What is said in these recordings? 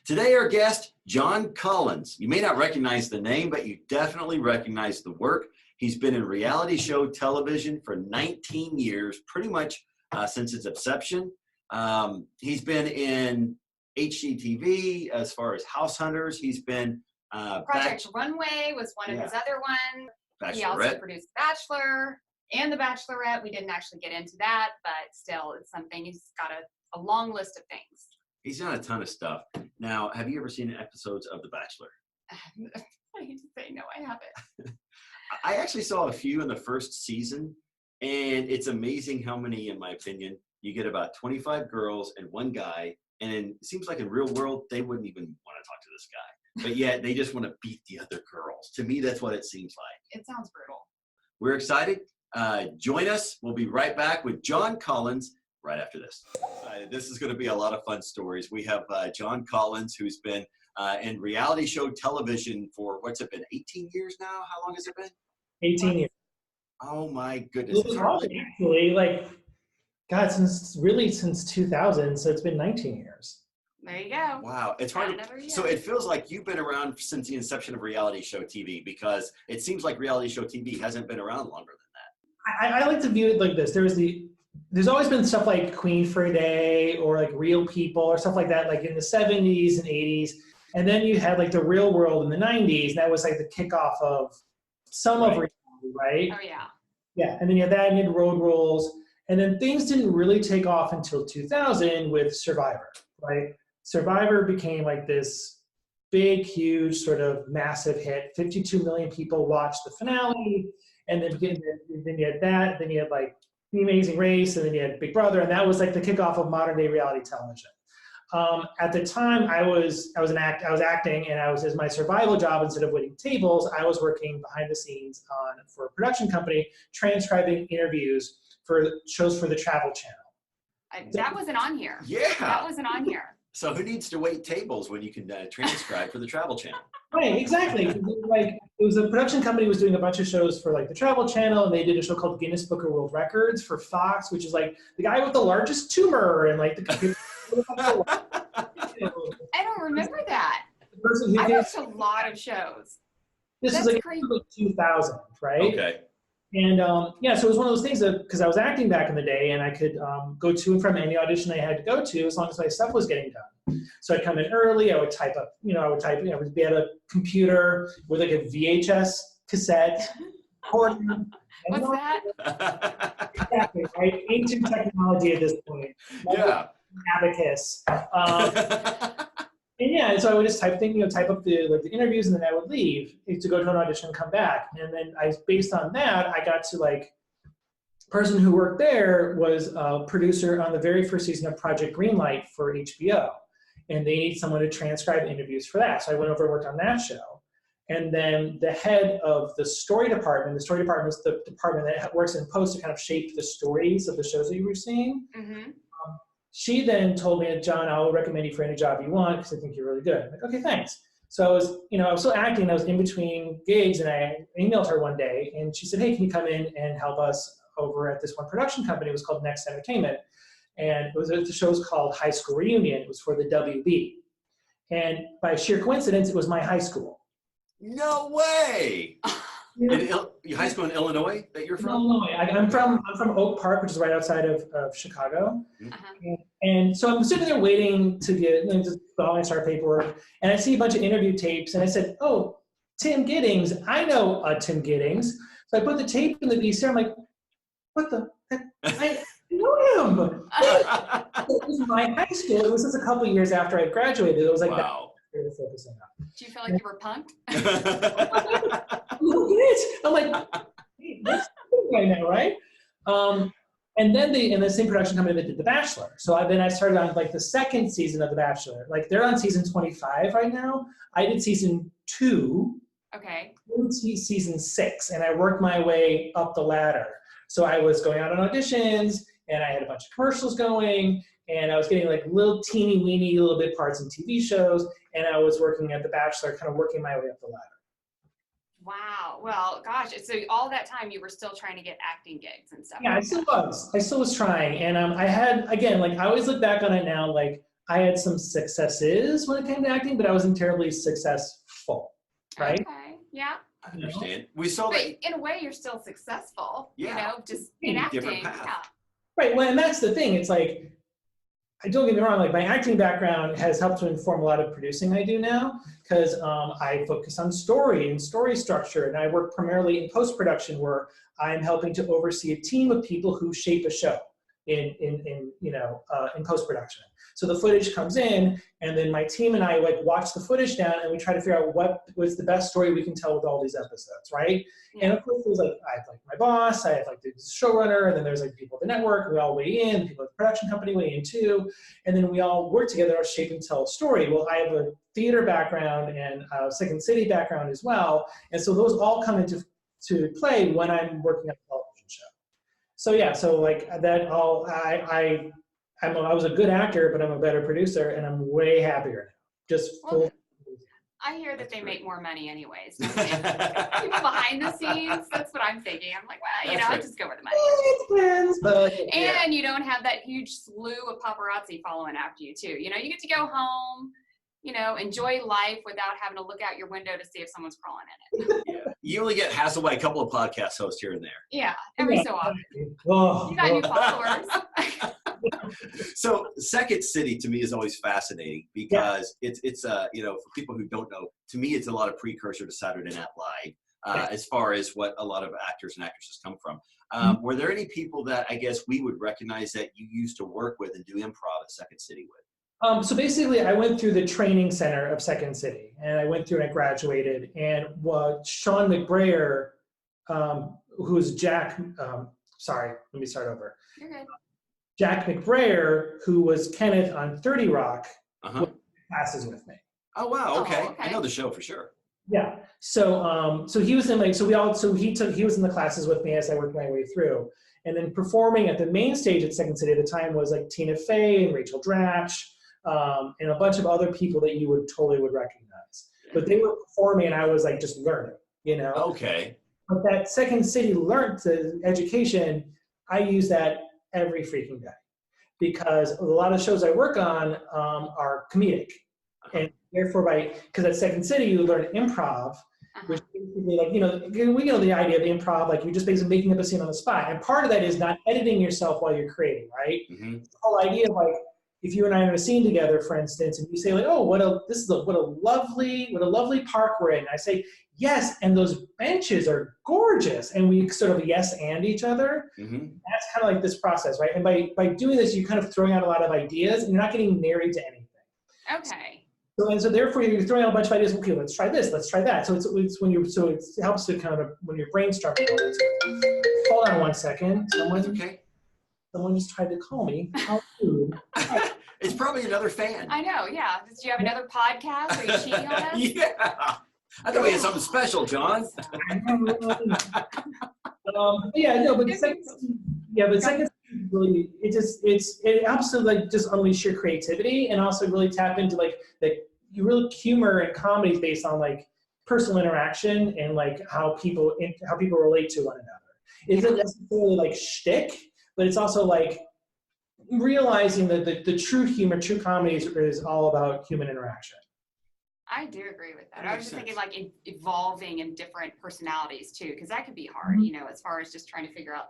Today, our guest, John Collins. You may not recognize the name, but you definitely recognize the work. He's been in reality show television for 19 years, pretty much since its inception. He's been in HGTV as far as House Hunters. He's been Project Runway was one of his other ones. He also produced Bachelor and The Bachelorette. We didn't actually get into that, but still, it's something. He's got a long list of things. He's done a ton of stuff. Now, have you ever seen episodes of The Bachelor? I hate to say no, I haven't. I actually saw a few in the first season, and it's amazing how many, in my opinion, you get about 25 girls and one guy, and it seems like in real world, they wouldn't even want to talk to this guy. But yet, they just want to beat the other girls. To me, that's what it seems like. It sounds brutal. We're excited. Join us. We'll be right back with John Collins right after this. This is going to be a lot of fun stories. We have John Collins, who's been in reality show television for, what's it been, 18 years now? How long has it been? 18 years. Oh my goodness. Actually, since 2000, so it's been 19 years. There you go. Wow. It's hard. So it feels like you've been around since the inception of reality show TV, because it seems like reality show TV hasn't been around longer than that. I like to view it like this. There's always been stuff like Queen for a Day or like Real People or stuff like that, like in the 70s and 80s. And then you had like The Real World in the 90s. And that was like the kickoff of some of reality, right? Oh, yeah. Yeah. And then you had that and you had Road Rules. And then things didn't really take off until 2000 with Survivor, right? Survivor became like this big, huge, sort of massive hit. 52 million people watched the finale. And then you had that. Then you had like The Amazing Race, and then you had Big Brother, and that was like the kickoff of modern day reality television. At the time, I was acting, and as my survival job, instead of waiting tables, I was working behind the scenes for a production company, transcribing interviews for shows for the Travel Channel. That wasn't on here. Yeah, that wasn't on here. So who needs to wait tables when you can transcribe for the Travel Channel? Right, exactly. Like it was a production company was doing a bunch of shows for like the Travel Channel, and they did a show called Guinness Book of World Records for Fox, which is like the guy with the largest tumor and like the computer. I don't remember that. I watched a lot of shows. This is like crazy. 2000, right? Okay. And so it was one of those things that, because I was acting back in the day, and I could go to and from any audition I had to go to as long as my stuff was getting done. So I'd come in early, I would type up, I would be at a computer with like a VHS cassette. What's that? Exactly, right? Ancient technology at this point. Yeah. Abacus. And so I would just type up the interviews, and then I would leave to go to an audition and come back. And then based on that, I got to like, person who worked there was a producer on the very first season of Project Greenlight for HBO. And they need someone to transcribe interviews for that. So I went over and worked on that show. And then the head of the story department is the department that works in post to kind of shape the stories of the shows that you were seeing. Mm-hmm. She then told me, John, I'll recommend you for any job you want because I think you're really good. I'm like, okay, thanks. So I was still acting. I was in between gigs, and I emailed her one day, and she said, hey, can you come in and help us over at this one production company? It was called Next Entertainment. And the show was called High School Reunion. It was for the WB. And by sheer coincidence, it was my high school. No way! High school in Illinois that you're from? Illinois. I'm from Oak Park, which is right outside of Chicago. Uh-huh. And so I'm sitting there waiting to get to all my start paperwork, and I see a bunch of interview tapes, and I said, oh, Tim Giddings, I know Tim Giddings. So I put the tape in the VCR. I'm like, what the? I know him. It was my high school. It was just a couple of years after I graduated. It was like, wow. Do you feel like you were punked? I'm like, hey, that's right now, right? And then in the same production company that did The Bachelor. So I started on like the second season of The Bachelor. Like they're on season 25 right now. I did season 2. Okay. Season 6, and I worked my way up the ladder. So I was going out on auditions, and I had a bunch of commercials going, and I was getting like little teeny weeny little bit parts in TV shows, and I was working at The Bachelor, kind of working my way up the ladder. Wow. Well, gosh. So all that time you were still trying to get acting gigs and stuff. Yeah, I still was. I still was trying. And I had, again, like I always look back on it now, like I had some successes when it came to acting, but I wasn't terribly successful, right? Okay, yeah. I understand. We saw But that. in a way, you're still successful. Yeah. You know, just in Different acting. path. Yeah. Right. Well, and that's the thing. It's like, I don't get me wrong, like my acting background has helped to inform a lot of producing I do now, because I focus on story and story structure, and I work primarily in post-production where I'm helping to oversee a team of people who shape a show in post-production. So the footage comes in, and then my team and I like watch the footage down, and we try to figure out what was the best story we can tell with all these episodes, right? Yeah. And of course, there's like I have like my boss, I have like the showrunner, and then there's like people at the network. We all weigh in, people at the production company weigh in too, and then we all work together to shape and tell a story. Well, I have a theater background and a Second City background as well, and so those all come into play when I'm working on a television show. So yeah, so like that all I was a good actor, but I'm a better producer, and I'm way happier now. Just full. I hear that they make more money anyways. Don't they? People behind the scenes, that's what I'm thinking. I'm like, well, That's I right. just go where the money It depends, but is. And you don't have that huge slew of paparazzi following after you too. You know, you get to go home, enjoy life without having to look out your window to see if someone's crawling in it. Yeah. You only get hassled by a couple of podcast hosts here and there. Yeah, every so often. Oh, You got new followers. So Second City to me is always fascinating because it's for people who don't know, to me it's a lot of precursor to Saturday Night Live as far as what a lot of actors and actresses come from. Were there any people that I guess we would recognize that you used to work with and do improv at Second City with? So basically, I went through the training center of Second City, and I went through and I graduated. And Sean McBrayer, who's Jack, sorry, let me start over. You're good. Jack McBrayer, who was Kenneth on 30 Rock, Uh-huh. classes with me. Oh wow, okay. Oh, okay. I know the show for sure. Yeah. So he was in he was in the classes with me as I worked my way through. And then performing at the main stage at Second City at the time was like Tina Fey and Rachel Dratch, and a bunch of other people that you would recognize. But they were performing and I was like just learning, Okay. But that Second City the education, I use that every freaking day. Because a lot of shows I work on are comedic. And therefore, because at Second City, you learn improv, which basically, like, we know the idea of improv, like you're just basically making up a scene on the spot. And part of that is not editing yourself while you're creating, right? Mm-hmm. The whole idea of like, if you and I are in a scene together, for instance, and you say like, oh, what a lovely park we're in. And I say, yes, and those benches are gorgeous. And we sort of yes and each other. Mm-hmm. That's kind of like this process, right? And by doing this, you're kind of throwing out a lot of ideas and you're not getting married to anything. Okay. So therefore you're throwing out a bunch of ideas. Okay, let's try this, let's try that. So it helps to kind of when your brain starts going. Hold on one second. Someone just tried to call me. How rude. It's probably another fan. I know, yeah. Did you have another podcast? Are you cheating on us? Yeah. I thought we had something special, John. But Second really, it helps to like just unleash your creativity and also really tap into like you really humor and comedy is based on like personal interaction and like how people relate to one another. It isn't necessarily like shtick, but it's also like realizing that the true humor, true comedy is all about human interaction. I do agree with that. That I was makes just thinking sense. like evolving in different personalities too, because that could be hard, as far as just trying to figure out,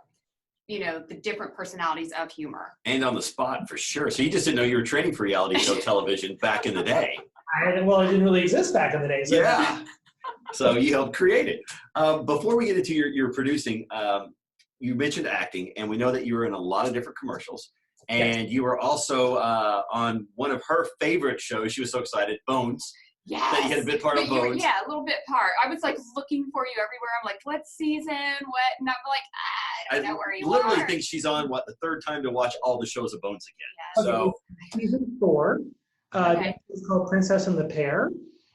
the different personalities of humor. And on the spot, for sure. So you just didn't know you were training for reality show television back in the day. It didn't really exist back in the day. So. Yeah. So you helped create it. Before we get into your producing, you mentioned acting, and we know that you were in a lot of different commercials. And you were also on one of her favorite shows. She was so excited, Bones. Yes. That you had a bit part of Bones. Yeah, a little bit part. I was like looking for you everywhere. I'm like, what season? What? And I'm like, I don't know where you are. I literally think she's on the third time to watch all the shows of Bones again. Yes. So Season 4. It's called Princess and the Pear.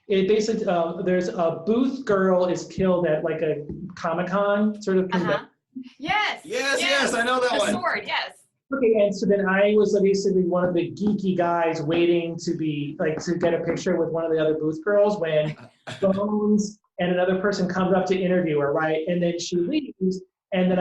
It basically there's a booth girl is killed at like a Comic-Con sort of convention. Yes, I know that the one. Sword, yes. Okay, and so then I was basically one of the geeky guys waiting to get a picture with one of the other booth girls when Bones and another person comes up to interview her, right? And then she leaves, and then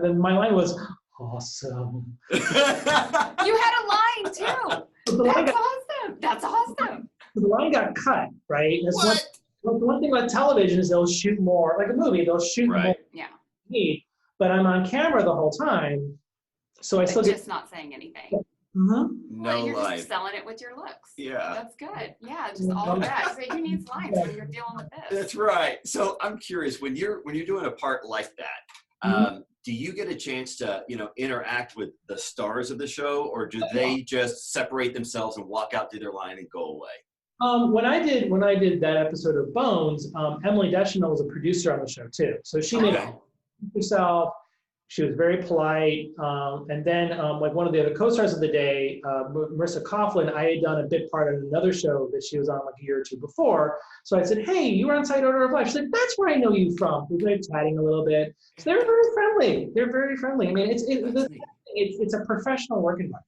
then my line was awesome. You had a line too. The line That's got awesome. That's awesome. The line got cut, right? That's What? one thing about television is they'll shoot more, like a movie, they'll shoot more Right. Yeah. me, but I'm on camera the whole time, so I But still get. just not saying anything. Mhm. Well, No you're life. just selling it with your looks. Yeah. That's good. Yeah, just all that. So who needs lines when you're dealing with this? That's right. So I'm curious, when you're doing a part like that, do you get a chance to interact with the stars of the show, or do they just separate themselves and walk out, do their line, and go away? When I did that episode of Bones, Emily Deschanel was a producer on the show too, so she made it herself. She was very polite, and then like one of the other co-stars of the day, Marissa Coughlin, I had done a bit part on another show that she was on like a year or two before. So I said, "Hey, you were on Side Order of Life." She said, "That's where I know you from." We were chatting a little bit. So they're very friendly. They're very friendly. I mean, it's a professional work environment.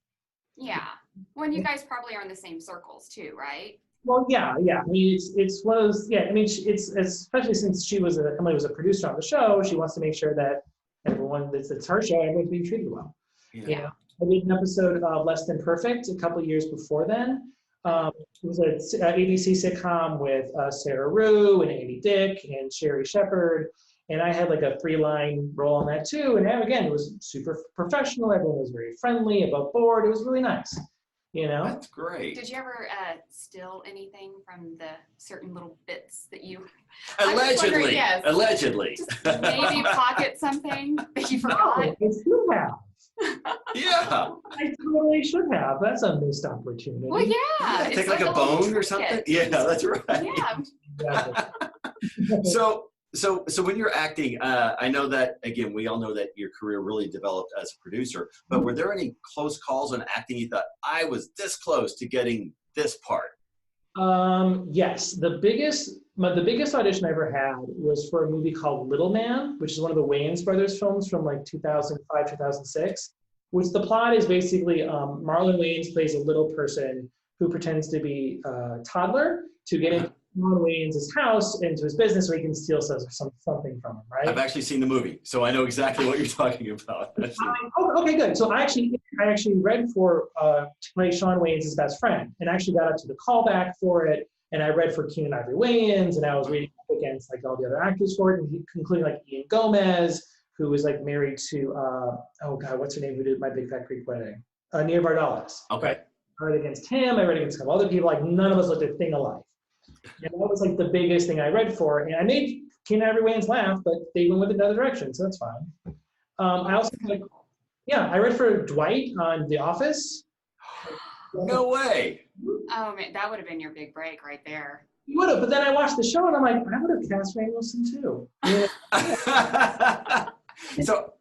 Yeah. When you guys probably are in the same circles too, right? Well, yeah. I mean, it's one of those. Yeah, I mean, it's especially since Emily was a producer on the show. She wants to make sure that everyone it's her show, everyone's being treated well. Yeah. I did an episode of Less Than Perfect a couple years before then. It was an ABC sitcom with Sarah Rue and Andy Dick and Sherry Shepherd. And I had like a 3-line role on that too. And again, it was super professional. Everyone was very friendly, above board. It was really nice. That's great. Did you ever steal anything from the certain little bits that you Allegedly. Yes. Allegedly. just maybe pocket something that you forgot? I should have. Yeah. I totally should have. That's a missed opportunity. Well, yeah. Take it's like a little bone or trinket. something. Yeah, that's right. Yeah. Exactly. So when you're acting, I know that, again, we all know that your career really developed as a producer, but were there any close calls on acting you thought, I was this close to getting this part? Yes, the biggest audition I ever had was for a movie called Little Man, which is one of the Wayans brothers films from like 2005, 2006, which the plot is basically Marlon Wayans plays a little person who pretends to be a toddler to get into Marlon Wayans' house, into his business, so he can steal something from him, right? I've actually seen the movie, so I know exactly what you're talking about. Okay, good. So I actually read for to play Shawn Wayans' best friend, and I actually got up to the callback for it, and I read for Keenen Ivory Wayans, and I was reading up against like all the other actors for it, including like Ian Gomez, who was like married to what's her name, who did My Big Fat Greek Wedding? Nia Vardalos. Okay. I read against him. I read against a couple other people. Like none of us looked a thing alike. And that was like the biggest thing I read for, and I made Keenen Ivory Wayans laugh, but they went with another direction, so that's fine. I also I read for Dwight on The Office. No way. Oh man, that would have been your big break right there. You would have, but then I watched the show and I'm like, I would have cast Rainn Wilson too. Yeah. So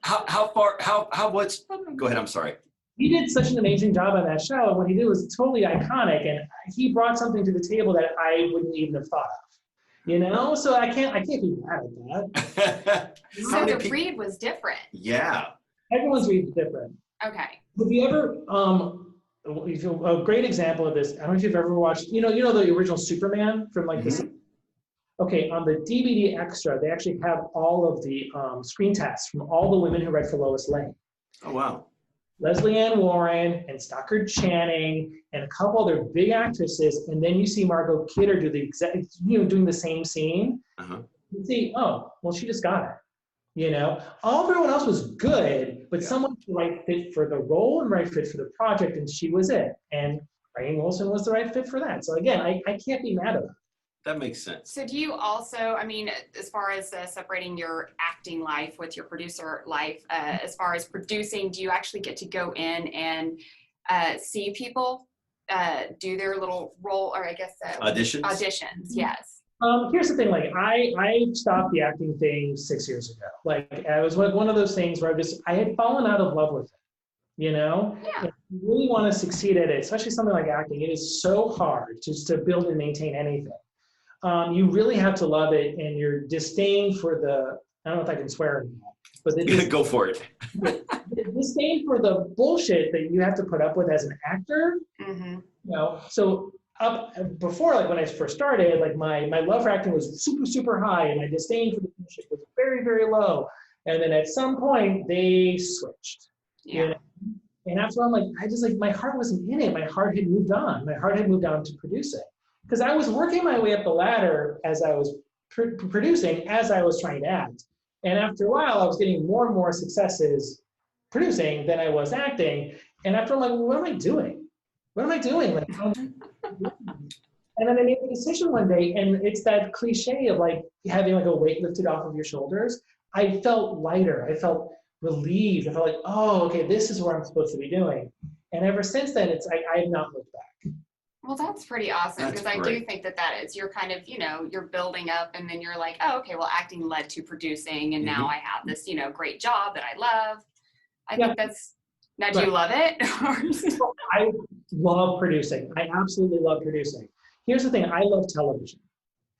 go ahead, I'm sorry. He did such an amazing job on that show, and what he did was totally iconic, and he brought something to the table that I wouldn't even have thought of. So I can't be mad at that. So the read was different. Yeah. Everyone's read is different. Okay. Have you ever a great example of this? I don't know if you've ever watched. You know the original Superman from like this. Okay, on the DVD extra, they actually have all of the screen tests from all the women who read for Lois Lane. Oh wow. Leslie Ann Warren and Stockard Channing and a couple other big actresses, and then you see Margot Kidder do the exact, doing the same scene. You see, oh, well, she just got it. Everyone else was good, but someone was the right fit for the role and right fit for the project, and she was it. And Rainn Wilson was the right fit for that. So again, I can't be mad at her. That makes sense. So do you also, I mean, as far as separating your acting life with your producer life, as far as producing, do you actually get to go in and see people do their little role, or I guess auditions? Auditions, yes. Here's the thing, like I stopped the acting thing 6 years ago. Like it was one of those things where I had fallen out of love with it. Yeah. If you really want to succeed at it, especially something like acting, it is so hard to build and maintain anything. You really have to love it, and your disdain for I don't know if I can swear anymore, but go for it. The disdain for the bullshit that you have to put up with as an actor. So before, like when I first started, like my love for acting was super, super high, and my disdain for the bullshit was very, very low. And then at some point they switched. Yeah. And after I'm like, I just like, my heart wasn't in it. My heart had moved on. My heart had moved on to producing. Because I was working my way up the ladder as I was producing, as I was trying to act. And after a while, I was getting more and more successes producing than I was acting. And after I'm like, well, what am I doing? What am I doing? Like, and then I made the decision one day, and it's that cliche of like having like a weight lifted off of your shoulders. I felt lighter. I felt relieved. I felt like, oh, okay, this is what I'm supposed to be doing. And ever since then, it's like I have not looked back. Well, that's pretty awesome, because I do think that is, you're kind of, you're building up, and then you're like, oh, okay, well, acting led to producing, and now I have this, great job that I love. I think that's, now do you love it? I love producing. I absolutely love producing. Here's the thing, I love television.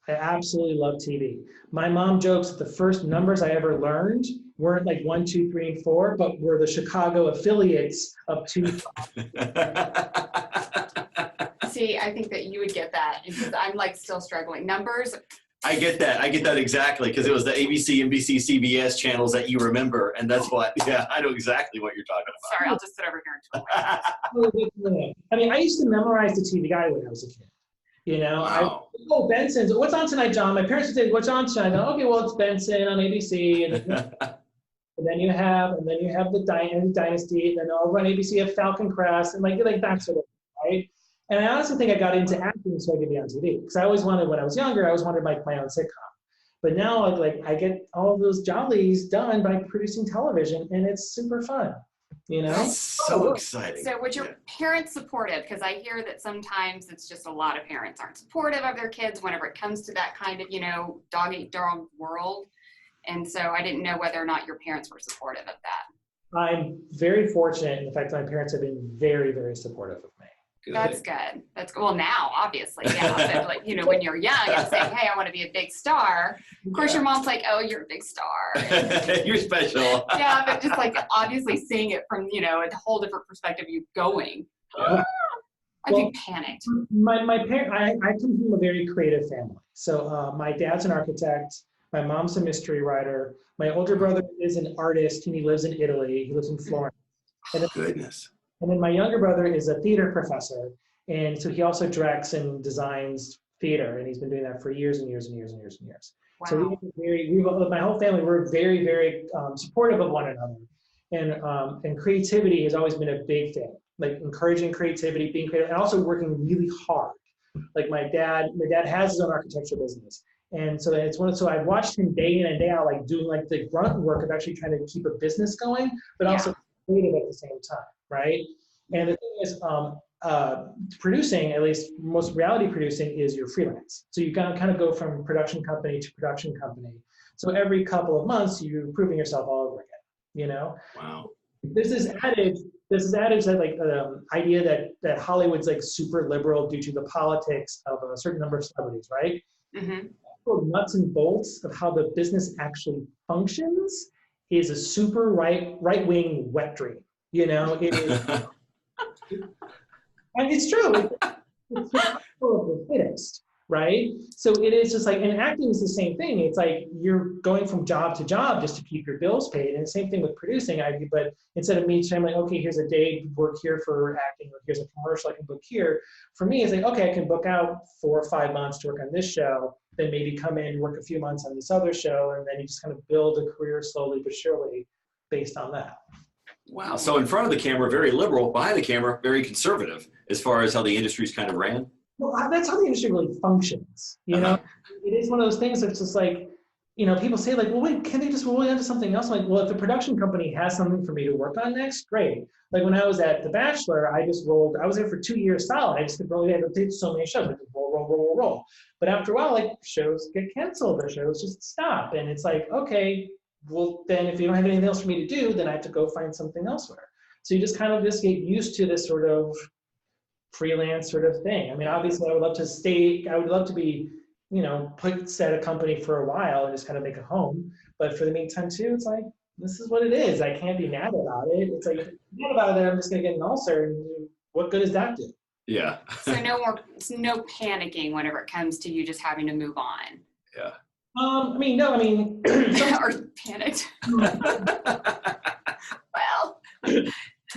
I absolutely love TV. My mom jokes that the first numbers I ever learned weren't like 1, 2, 3, and 4, but were the Chicago affiliates of 2. See, I think that you would get that, because I'm like still struggling. Numbers. I get that exactly, because it was the ABC, NBC, CBS channels that you remember, and that's what, I know exactly what you're talking about. Sorry, I'll just sit over here and I mean, I used to memorize the TV Guide when I was a kid. Wow. Benson's, what's on tonight, John? My parents would say, what's on tonight? Okay, well, it's Benson on ABC. And then you have the Dynasty, and then over on ABC you have Falcon Crest, and like that sort of thing, right? And I honestly think I got into acting so I could be on TV, because I always wanted, when I was younger, I always wanted like my own sitcom. But now I get all of those jollies done by producing television, and it's super fun. That's so exciting. So was your parents supportive? Because I hear that sometimes it's just a lot of parents aren't supportive of their kids whenever it comes to that kind of, dog eat dog world. And so I didn't know whether or not your parents were supportive of that. I'm very fortunate. In fact, my parents have been very, very supportive of me. Good. That's good. That's good. Well, now, obviously, yeah. But like, when you're young and saying, hey, I want to be a big star. Of course, your mom's like, oh, you're a big star. You're special. Yeah, but just like obviously seeing it from, a whole different perspective, you going. I'd be panicked. My parents, I come from a very creative family. So my dad's an architect. My mom's a mystery writer. My older brother is an artist, and he lives in Italy. He lives in Florence. Goodness. And then my younger brother is a theater professor, and so he also directs and designs theater, and he's been doing that for years and years and years and years and years. Wow. So my whole family, we're very, very supportive of one another, and creativity has always been a big thing, like encouraging creativity, being creative, and also working really hard. Like my dad has his own architecture business, and so so I've watched him day in and day out, like doing like the grunt work of actually trying to keep a business going, but also creative at the same time. Right. And the thing is, producing, at least most reality producing, is your freelance. So you kind of go from production company to production company. So every couple of months, you're proving yourself all over again. Wow. There's this adage that like idea that Hollywood's like super liberal due to the politics of a certain number of celebrities, right? Mm-hmm. The nuts and bolts of how the business actually functions is a super right-wing wet dream. It is, and it's true. It's survival of the fittest, right? So it is just like, and acting is the same thing. It's like you're going from job to job just to keep your bills paid. And the same thing with producing. But instead of me saying like, okay, here's a day to work here for acting, or here's a commercial I can book here. For me, it's like, okay, I can book out 4 or 5 months to work on this show, then maybe come in and work a few months on this other show, and then you just kind of build a career slowly but surely based on that. Wow. So in front of the camera, very liberal. Behind the camera, very conservative as far as how the industry's kind of ran. Well, that's how the industry really functions. It is one of those things that's just like, people say like, well, wait, can they just roll into something else? I'm like, well, if the production company has something for me to work on next, great. Like when I was at The Bachelor, I was there for 2 years solid. I just could really did so many shows, like roll. But after a while, like shows get canceled, or shows just stop. And it's like, okay, well, then if you don't have anything else for me to do, then I have to go find something elsewhere. So you just kind of get used to this sort of freelance sort of thing. I mean, obviously I would love to be, put at a company for a while and just kind of make a home. But for the meantime too, it's like, this is what it is. I can't be mad about it. It's like, if I'm mad about it, I'm just going to get an ulcer. And what good does that do? Yeah. So no panicking whenever it comes to you just having to move on. Yeah. Or panicked. Well,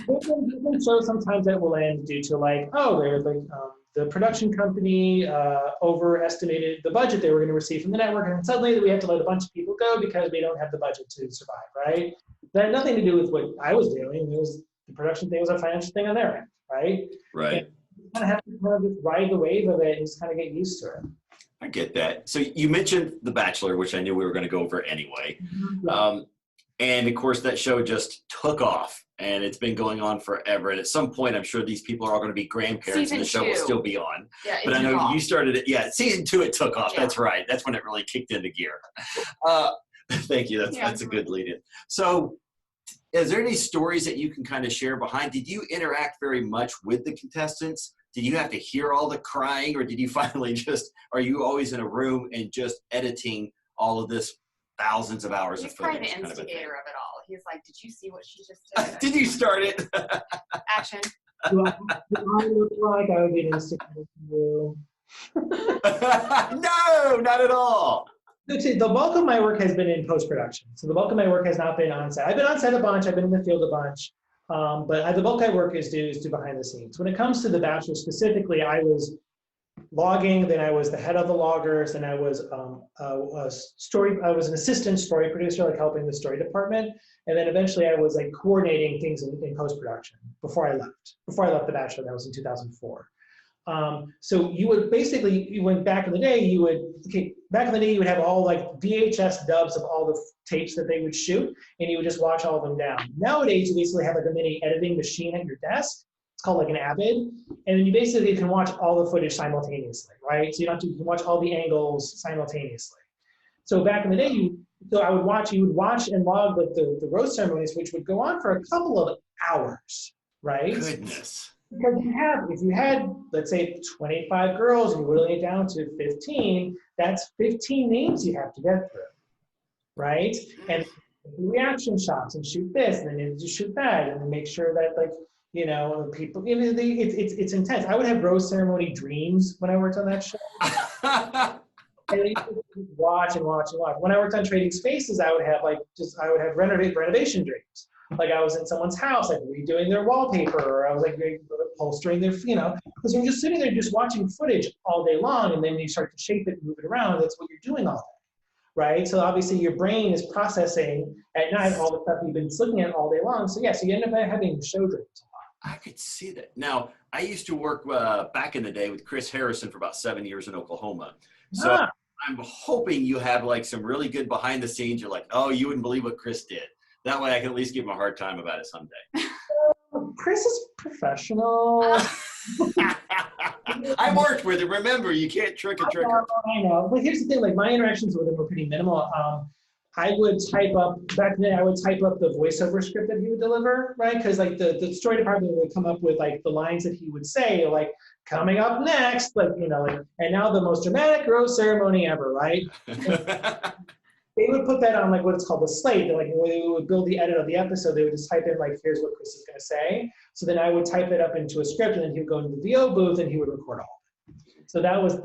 There's been shows sometimes that will end due to like, oh, the production company overestimated the budget they were going to receive from the network, and suddenly we have to let a bunch of people go because we don't have the budget to survive, right? That had nothing to do with what I was doing. It was the production thing was a financial thing on their end, right? Right. And you kind of have to kind of just ride the wave of it and just kind of get used to it. I get that. So you mentioned The Bachelor, which I knew we were going to go over anyway. Mm-hmm. And of course, that show just took off, and it's been going on forever. And at some point, I'm sure these people are all going to be grandparents, and the show will still be on. Yeah, but I know you started it. Yeah, season 2, it took off. Yeah. That's right. That's when it really kicked into gear. Thank you. That's a good lead-in. So, is there any stories that you can kind of share behind? Did you interact very much with the contestants? Did you have to hear all the crying, or did you finally are you always in a room and just editing all of this thousands of hours of footage? He's probably the instigator of it all. He's like, did you see what she just did? Did you start it? Action. Do I look like I would be an instigator for you? No, not at all. The bulk of my work has been in post-production. So the bulk of my work has not been on set. I've been on set a bunch. I've been in the field a bunch. But the bulk of my work is do behind the scenes. When it comes to The Bachelor specifically, I was logging, then I was the head of the loggers, then I was I was an assistant story producer, like helping the story department, and then eventually I was like coordinating things in post-production before I left. Before I left The Bachelor, that was in 2004. So you would basically, you went back in the day, you would have all like VHS dubs of all the tapes that they would shoot, and you would just watch all of them down. Nowadays, you basically have like a mini editing machine at your desk. It's called like an Avid, and then you basically can watch all the footage simultaneously, right? So you can watch all the angles simultaneously. So back in the day, you would watch and log like the rose ceremonies, which would go on for a couple of hours, right? Goodness. Because if you had, let's say, 25 girls and you're whittling it down to 15, that's 15 names you have to get through, right? And reaction shots and shoot this, and then you shoot that, and then make sure that, like, you know, people, you know, it's intense. I would have rose ceremony dreams when I worked on that show. And you watch and watch and watch. When I worked on Trading Spaces, I would have renovation dreams. Like I was in someone's house, like redoing their wallpaper, or I was like upholstering their, you know, because you're just sitting there just watching footage all day long, and then you start to shape it and move it around. That's what you're doing all day, right? So obviously your brain is processing at night all the stuff you've been looking at all day long. So yeah, so you end up having show dreams a lot. I could see that. Now, I used to work back in the day with Chris Harrison for about 7 years in Oklahoma. So I'm hoping you have like some really good behind the scenes. You're like, oh, you wouldn't believe what Chris did. That way I can at least give him a hard time about it someday. Chris is professional. I worked with him. Remember, you can't trick a tricker. I know. But here's the thing, like my interactions with him were pretty minimal. I would type up, back then I would type up the voiceover script that he would deliver, right? Because like the story department would come up with like the lines that he would say, like, coming up next, like, you know, like, and now the most dramatic rose ceremony ever, right? They would put that on like what's called the slate. Like when they would build the edit of the episode, they would just type in like, here's what Chris is going to say. So then I would type it up into a script, and then he would go into the VO booth and he would record all of it. So that was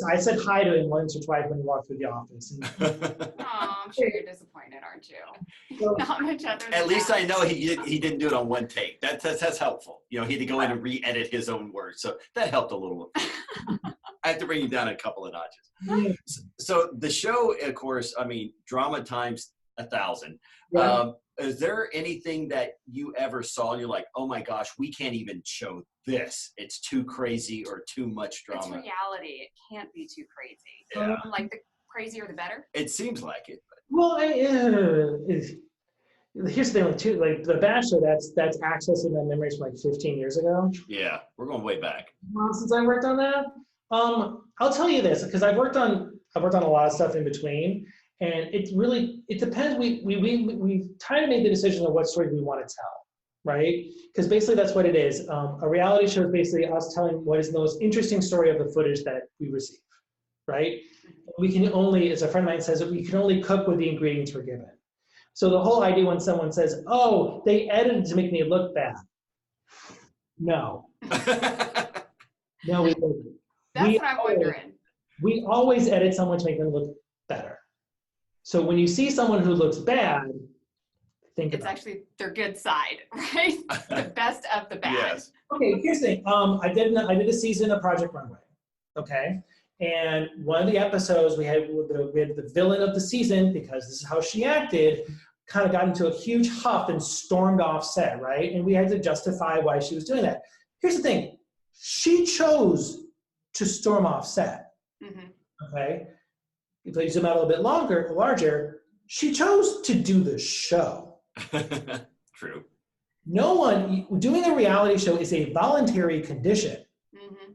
I said hi to him once or twice when he walked through the office. Oh, I'm sure you're disappointed, aren't you? So, not much other than at least that. I know he didn't do it on one take. That's helpful. You know, he had to go in and re-edit his own words. So that helped a little. I have to bring you down a couple of notches. So the show, of course, I mean, drama times 1,000. Yeah. Is there anything that you ever saw and you're like, oh my gosh, we can't even show this. It's too crazy or too much drama. It's reality. It can't be too crazy. Yeah. Like the crazier the better. It seems like it. But. Well, here's the thing too, like The Bachelor, that's accessing my memories from like 15 years ago. Yeah, we're going way back. Since I worked on that. I'll tell you this, because I've worked on a lot of stuff in between, and it depends. We try to make the decision of what story we want to tell, right? Because basically that's what it is. A reality show is basically us telling what is the most interesting story of the footage that we receive, right? We can only, as a friend of mine says, we can only cook with the ingredients we're given. So the whole idea when someone says, oh, they edited to make me look bad. No. No, we didn't. That's what I'm wondering. We always edit someone to make them look better. So when you see someone who looks bad, think It's about actually their good side, right? The best of the bad. Yes. Okay, here's the thing. I did a season of Project Runway. Okay, and one of the episodes we had the villain of the season, because this is how she acted, kind of got into a huge huff and stormed off set, right? And we had to justify why she was doing that. Here's the thing: she chose to storm off set. Mm-hmm. Okay, if you zoom out a little bit larger, she chose to do the show. True. No one doing a reality show is a voluntary condition. Mm-hmm.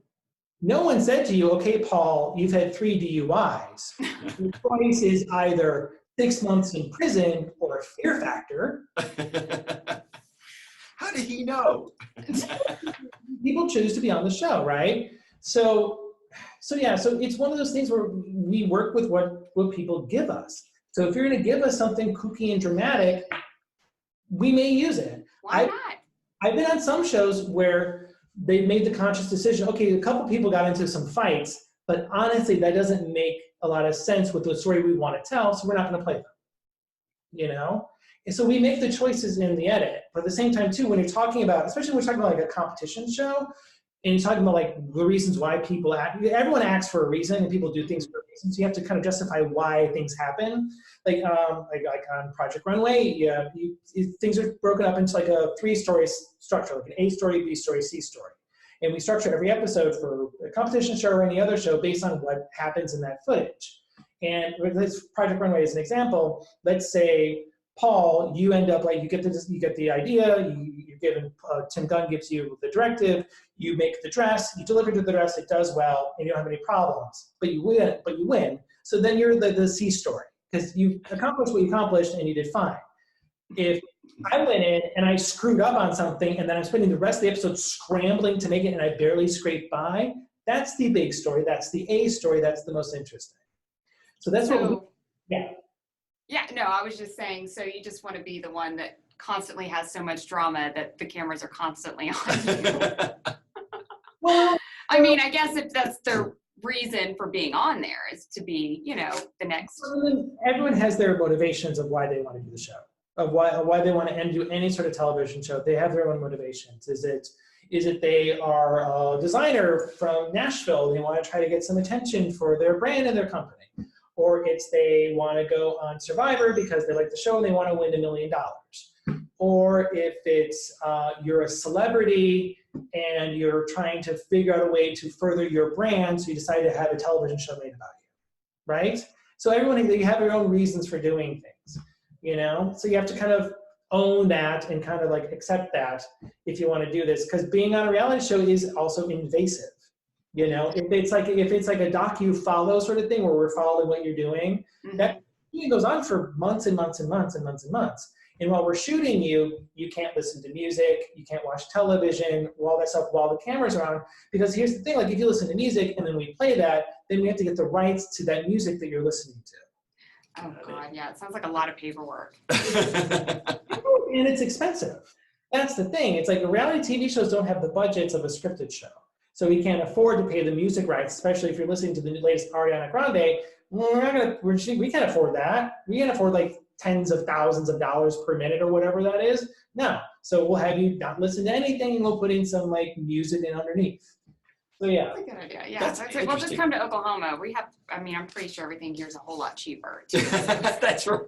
No one said to you, okay, Paul, you've had 3 DUIs. Your choice is either 6 months in prison or a fear factor. How did he know? People choose to be on the show, right? So it's one of those things where we work with what people give us. So if you're going to give us something kooky and dramatic, we may use it. Why not? I've been on some shows where they made the conscious decision, okay, a couple people got into some fights, but honestly, that doesn't make a lot of sense with the story we want to tell, so we're not going to play them, you know? And so we make the choices in the edit. But at the same time, too, when you're talking about, especially when we're talking about like a competition show, and you're talking about like the reasons why people act, everyone acts for a reason, and people do things for a reason, so you have to kind of justify why things happen. Like on Project Runway, things are broken up into like a 3-story structure, like an A story, B story, C story. And we structure every episode for a competition show or any other show based on what happens in that footage. And with this Project Runway as an example, let's say, Paul, you end up like, you get the idea, you're given, Tim Gunn gives you the directive, you make the dress, you deliver to the dress, it does well, and you don't have any problems, but you win. So then you're the C story, because you accomplished what you accomplished and you did fine. If I went in and I screwed up on something and then I'm spending the rest of the episode scrambling to make it and I barely scraped by, that's the big story, that's the A story, that's the most interesting. So that's Yeah, no, I was just saying, so you just want to be the one that constantly has so much drama that the cameras are constantly on you. Well, I mean, I guess if that's the reason for being on there is to be, the next. Everyone has their motivations of why they want to do the show, of why they want to do any sort of television show. They have their own motivations. Is it they are a designer from Nashville, they want to try to get some attention for their brand and their company. Or it's they want to go on Survivor because they like the show and they want to win $1 million. Or if it's you're a celebrity and you're trying to figure out a way to further your brand, so you decide to have a television show made about you, right? So everyone, you have your own reasons for doing things, So you have to kind of own that and kind of like accept that if you want to do this, because being on a reality show is also invasive. If it's like a docu-follow sort of thing where we're following what you're doing, Mm-hmm. that goes on for months and months and months and months and months. And while we're shooting you can't listen to music, you can't watch television, all that stuff while the camera's are on. Because here's the thing, like if you listen to music and then we play that, then we have to get the rights to that music that you're listening to. Oh God, yeah, it sounds like a lot of paperwork. And it's expensive. That's the thing. It's like reality TV shows don't have the budgets of a scripted show. So we can't afford to pay the music rights, especially if you're listening to the latest Ariana Grande. We can't afford that. We can't afford like tens of thousands of dollars per minute or whatever that is. No. So we'll have you not listen to anything and we'll put in some like music in underneath. So yeah. That's a good idea. Yeah. So well, just come to Oklahoma. I'm pretty sure everything here is a whole lot cheaper too. That's right.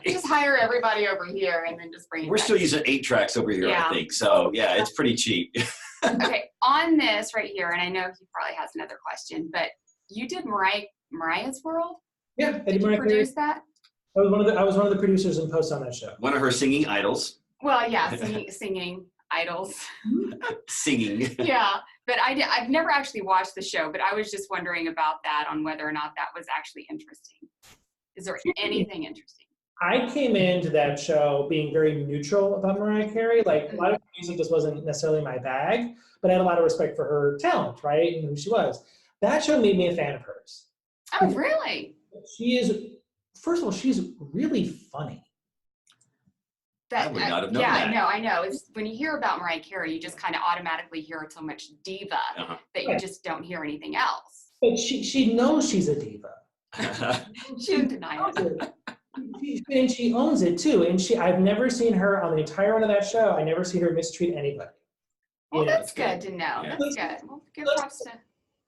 Just hire everybody over here and then just bring it We're back. still using 8 tracks over here, Yeah. I think. So yeah, it's pretty cheap. Okay, on this right here, and I know he probably has another question, but you did Mariah's World? Yeah. Did you produce that? I was one of the producers and post on that show. One of her singing idols. Well, yeah, singing idols. Singing. Yeah, but I've never actually watched the show, but I was just wondering about that, on whether or not that was actually interesting. Is there anything interesting? I came into that show being very neutral about Mariah Carey. Like a lot of music just wasn't necessarily my bag, but I had a lot of respect for her talent, right, and who she was. That show made me a fan of hers. Oh, really? First of all, she's really funny. I would not have known yeah, that. I know. It's when you hear about Mariah Carey, you just kind of automatically hear so much diva that you just don't hear anything else. But she knows she's a diva. She didn't deny it. And she owns it too. And I've never seen her on the entire run of that show. I never seen her mistreat anybody. Well, You know? that's good to know. Yeah. That's good. Well, give props to.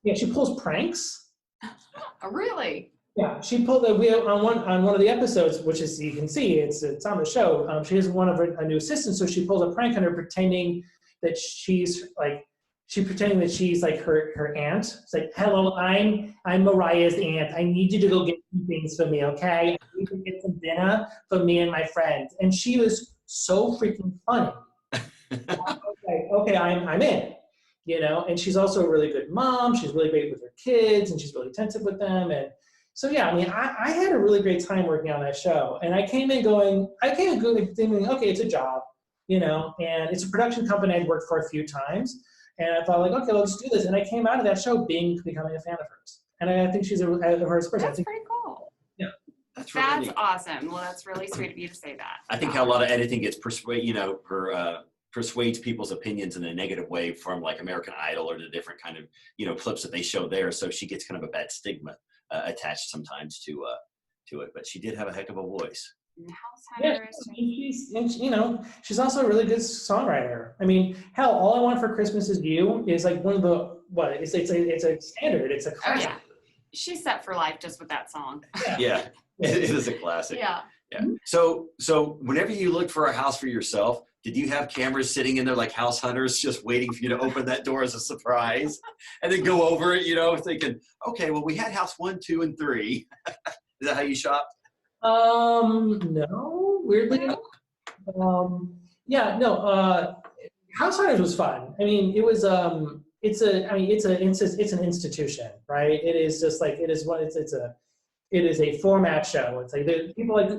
Yeah, she pulls pranks. Oh, really? Yeah, she pulled the wheel on one of the episodes, which is you can see it's on the show. She has one of a new assistants, so she pulls a prank on her, pretending that she's like her aunt. It's like, hello, I'm Mariah's aunt. I need you to go get some things for me, okay? I need to get some dinner for me and my friends. And she was so freaking funny. Okay, I'm in. You know, and she's also a really good mom. She's really great with her kids, and she's really attentive with them. And so, yeah, I mean, I had a really great time working on that show. And I came in thinking, okay, it's a job, you know, and it's a production company I'd worked for a few times. And I thought, like, okay, let's do this. And I came out of that show becoming a fan of hers. And I think she's a hers person. That's pretty cool. Yeah. That's really neat. Awesome. Well, that's really sweet of you to say that. I think how a lot of editing gets persuades people's opinions in a negative way from like American Idol or the different kind of, you know, clips that they show there. So she gets kind of a bad stigma attached sometimes to it. But she did have a heck of a voice. Yeah, she's also a really good songwriter. I mean, hell, All I Want for Christmas Is You is like one of the it's a standard. It's a classic. Oh, yeah. She's set for life just with that song. Yeah, it is a classic. Yeah. Yeah. So whenever you looked for a house for yourself, did you have cameras sitting in there like house hunters just waiting for you to open that door as a surprise and then go over it, you know, thinking, okay, well, we had house 1, 2, and 3. Is that how you shopped? No, weirdly enough. House Hunters was fun. I mean, it was, it's an institution, right? It is just like, it is a format show. It's like people like,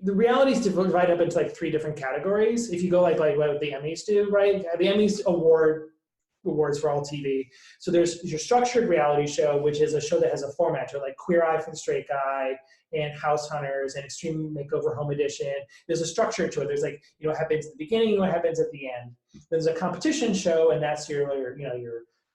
the realities divide up into like 3 different categories. If you go like what the Emmys do, right? The Emmys awards for all TV. So there's your structured reality show, which is a show that has a format to it, like Queer Eye for the Straight Guy and House Hunters and Extreme Makeover Home Edition. There's a structure to it. There's like, you know, what happens at the beginning, what happens at the end. There's a competition show, and that's your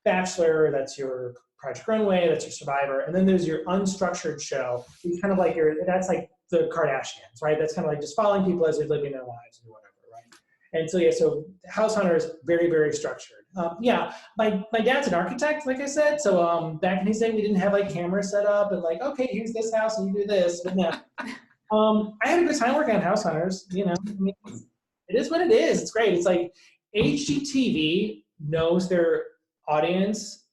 Bachelor, that's your Project Runway, that's your Survivor. And then there's your unstructured show. It's kind of like that's like the Kardashians, right? That's kind of like just following people as they're living their lives and whatever, right? And so House Hunters, very, very structured. My dad's an architect, like I said. So back in his day, we didn't have like cameras set up and like, okay, here's this house and you do this. But no. I had a good time working on House Hunters. You know, I mean, it is what it is. It's great. It's like HGTV knows their audience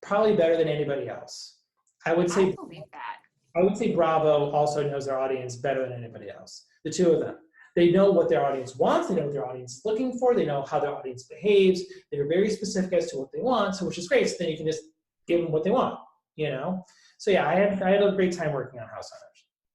probably better than anybody else. I would say. I believe that. I would say Bravo also knows their audience better than anybody else. The two of them. They know what their audience wants. They know what their audience is looking for. They know how their audience behaves. They're very specific as to what they want, so which is great. So then you can just give them what they want, you know? So yeah, I had a great time working on House Hunters.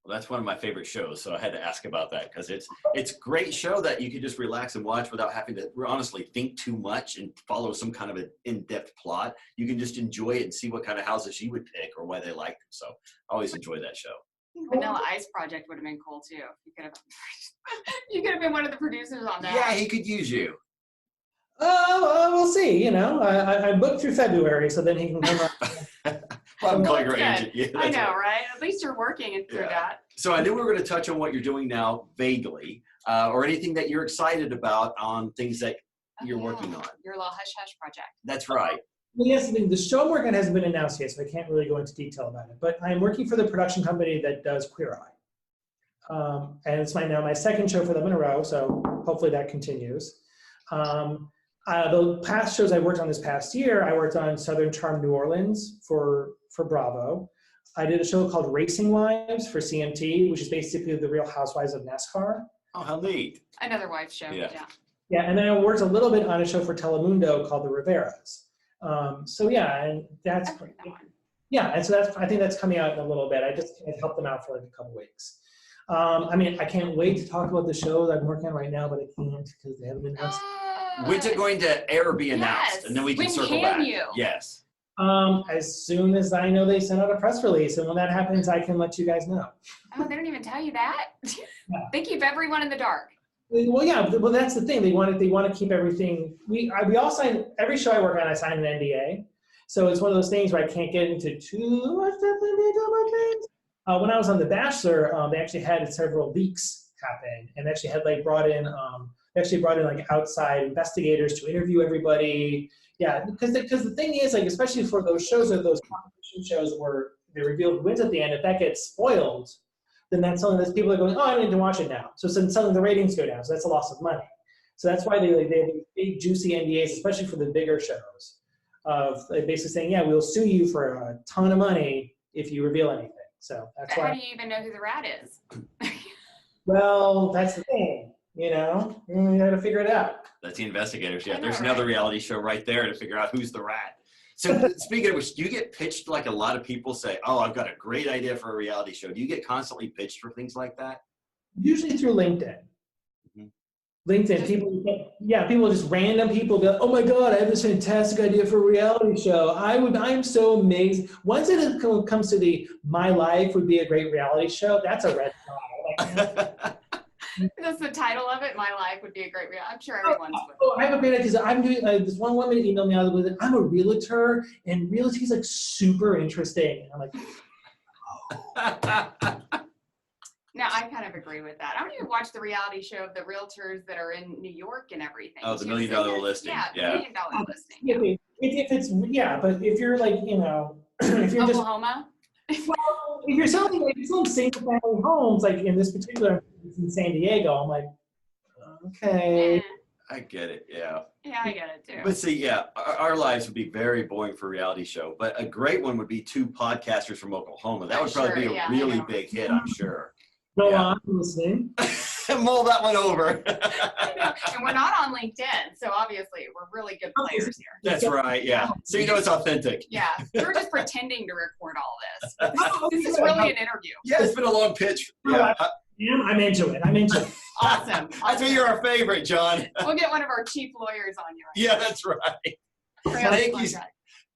Well, that's one of my favorite shows, so I had to ask about that because it's a great show that you can just relax and watch without having to honestly think too much and follow some kind of an in-depth plot. You can just enjoy it and see what kind of houses you would pick or why they liked them. So I always enjoy that show. Vanilla Ice Project would have been cool too. You could have been one of the producers on that. Yeah, he could use you. We'll see. You know, I booked through February, so then he can come up. I'm calling her agent. Yeah, I know, right? At least you're working through that. So I knew we were going to touch on what you're doing now, vaguely, or anything that you're excited about on things that you're working on. Your little hush hush project. That's right. Well, yes, the show I'm working on hasn't been announced yet, so I can't really go into detail about it. But I'm working for the production company that does Queer Eye. And it's my second show for them in a row, so hopefully that continues. The past shows I worked on this past year, I worked on Southern Charm New Orleans for Bravo. I did a show called Racing Wives for CMT, which is basically the Real Housewives of NASCAR. Oh, how neat. Another wife show, yeah. Yeah, and then I worked a little bit on a show for Telemundo called The Riveras. So yeah, and that's that one. Yeah, and so I think that's coming out in a little bit. I helped them out for like a couple weeks. I mean, I can't wait to talk about the show that I'm working on right now, but I can't because they haven't been announced. When's it going to air or be announced? Yes. And then we can circle when back. You? Yes. As soon as I know they send out a press release, and when that happens, I can let you guys know. Oh, they don't even tell you that? Yeah. They keep everyone in the dark. Well, yeah. Well, that's the thing. They want to keep everything. We all sign every show I work on. I sign an NDA, so it's one of those things where I can't get into too much stuff. when I was on The Bachelor, they actually had several leaks happen, and actually had like brought in like outside investigators to interview everybody. Yeah, because the thing is, like, especially for those shows or those competition shows where they reveal who wins at the end, if that gets spoiled, then that's something that people are going, oh, I need to watch it now. So suddenly the ratings go down. So that's a loss of money. So that's why they have these big juicy NDAs, especially for the bigger shows, of like basically saying, yeah, we'll sue you for a ton of money if you reveal anything. So that's but why. How do you even know who the rat is? Well, that's the thing. You know, you got to figure it out. That's the investigators. Yeah, I know, there's right? another reality show right there to figure out who's the rat. So speaking of which, do you get pitched like a lot of people say, oh, I've got a great idea for a reality show? Do you get constantly pitched for things like that? Usually through LinkedIn. Mhm. LinkedIn, people just random people go, oh my God, I have this fantastic idea for a reality show. I'm so amazed. Once it comes to my life would be a great reality show, that's a red flag. That's the title of it. My life would be a great reality. I'm sure everyone's would. Oh, I have a great idea because I'm doing this one woman emailed me out with it. I'm a realtor and realty is like super interesting. And I'm like, Now, I kind of agree with that. I don't even watch the reality show of the realtors that are in New York and everything. Oh, the $1 Too. million So, listing. Yeah, Yeah. $1 million listing. Yeah. if it's, yeah, but if you're like, you know, if you're just, Oklahoma. well, if you're selling single family homes, like in this particular, it's in San Diego, I'm like, okay. Eh, I get it. Yeah. yeah, I get it too. But see, yeah, our lives would be very boring for a reality show. But a great one would be 2 podcasters from Oklahoma. That would probably be a really big hit, I'm sure. Go Yeah. on, I'm listening. Mull that one over. I know. And we're not on LinkedIn, so obviously we're really good players here. That's right. Yeah. So you know it's authentic. Yeah, we're just pretending to record all this. This is really an interview. Yeah, it's been a long pitch. Yeah. I'm into it. Awesome. I think you're our favorite, John. We'll get one of our chief lawyers on you. Yeah, that's right. Thank you.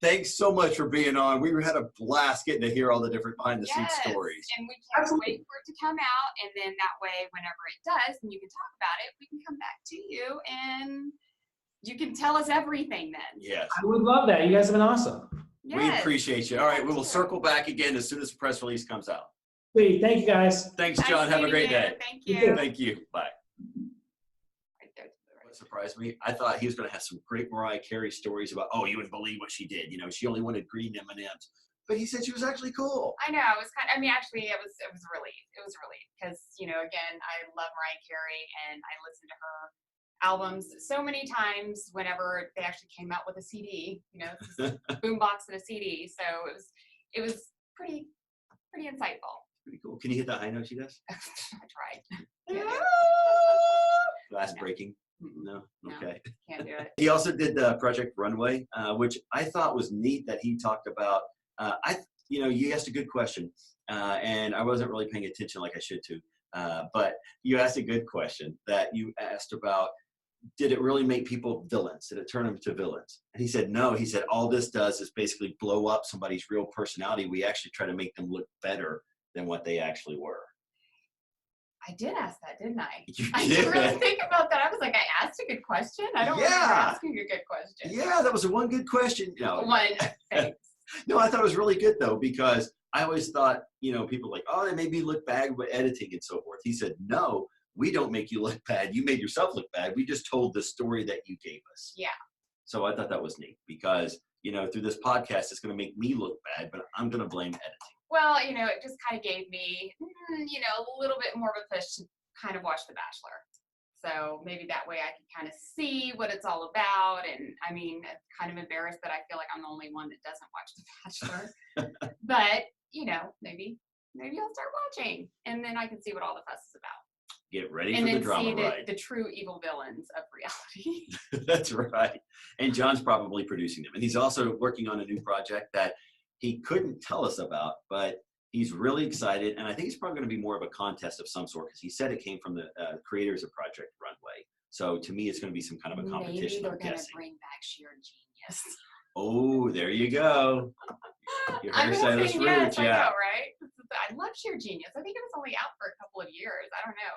Thanks so much for being on. We had a blast getting to hear all the different behind-the-scenes stories. And we can't wait for it to come out. And then that way, whenever it does, and you can talk about it, we can come back to you and you can tell us everything then. Yes. I would love that. You guys have been awesome. Yes. We appreciate you. All right, we will circle back again as soon as the press release comes out. Sweet. Thank you, guys. Thanks, John. Have a great day. Thank you. Thank you. Bye. What surprised me, I thought he was going to have some great Mariah Carey stories about, oh, you wouldn't believe what she did. You know, she only wanted green M&Ms. But he said she was actually cool. I know. It was kind of, I mean, actually, it was really because, you know, again, I love Mariah Carey and I listened to her albums so many times whenever they actually came out with a CD, you know, this is a boombox and a CD. So it was pretty insightful. Pretty cool. Can you hit that high note she does? I tried. Glass breaking. No? Okay. Can't do it. He also did Project Runway, which I thought was neat that he talked about. You asked a good question, and I wasn't really paying attention like I should to. But you asked a good question that you asked about, did it really make people villains? Did it turn them to villains? And he said, no. He said, all this does is basically blow up somebody's real personality. We actually try to make them look better than what they actually were. I did ask that, didn't I? You didn't did. really think about that. I was like, I asked a good question. I don't remember asking a good question. Yeah, that was one good question. No. One. Thanks. No, I thought it was really good though, because I always thought, you know, people like, oh, they made me look bad with editing and so forth. He said, no, we don't make you look bad. You made yourself look bad. We just told the story that you gave us. Yeah. So I thought that was neat because, you know, through this podcast, it's going to make me look bad, but I'm going to blame editing. Well, you know, it just kind of gave me, you know, a little bit more of a push to kind of watch The Bachelor. So maybe that way I can kind of see what it's all about. And I mean, I'm kind of embarrassed that I feel like I'm the only one that doesn't watch The Bachelor. But, you know, maybe I'll start watching and then I can see what all the fuss is about. Get ready for the drama and then ride. see the true evil villains of reality. That's right. And John's probably producing them. And he's also working on a new project that he couldn't tell us about, but he's really excited. And I think it's probably going to be more of a contest of some sort because he said it came from the creators of Project Runway. So to me, it's going to be some kind of a competition. Maybe they're going to bring back Sheer Genius. Oh, there you go. Your hairstylist roots, yes, yeah. I know, right? I love Sheer Genius. I think it was only out for a couple of years. I don't know.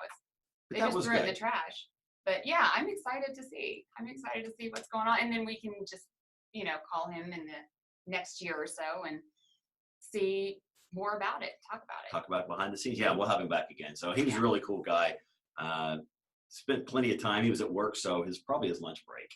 They just threw it in the trash. But yeah, I'm excited to see. I'm excited to see what's going on. And then we can just, you know, call him in the next year or so and see more about it, talk about it. Talk about behind the scenes. Yeah, we'll have him back again. So he was a really cool guy. Spent plenty of time. He was at work, so probably his lunch break.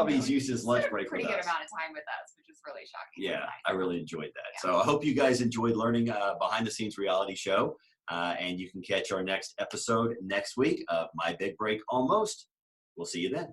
He's used his lunch break pretty with good us. amount of time with us, which is really shocking. Yeah, I really enjoyed that. So I hope you guys enjoyed learning behind the scenes reality show. And you can catch our next episode next week of My Big Break Almost. We'll see you then.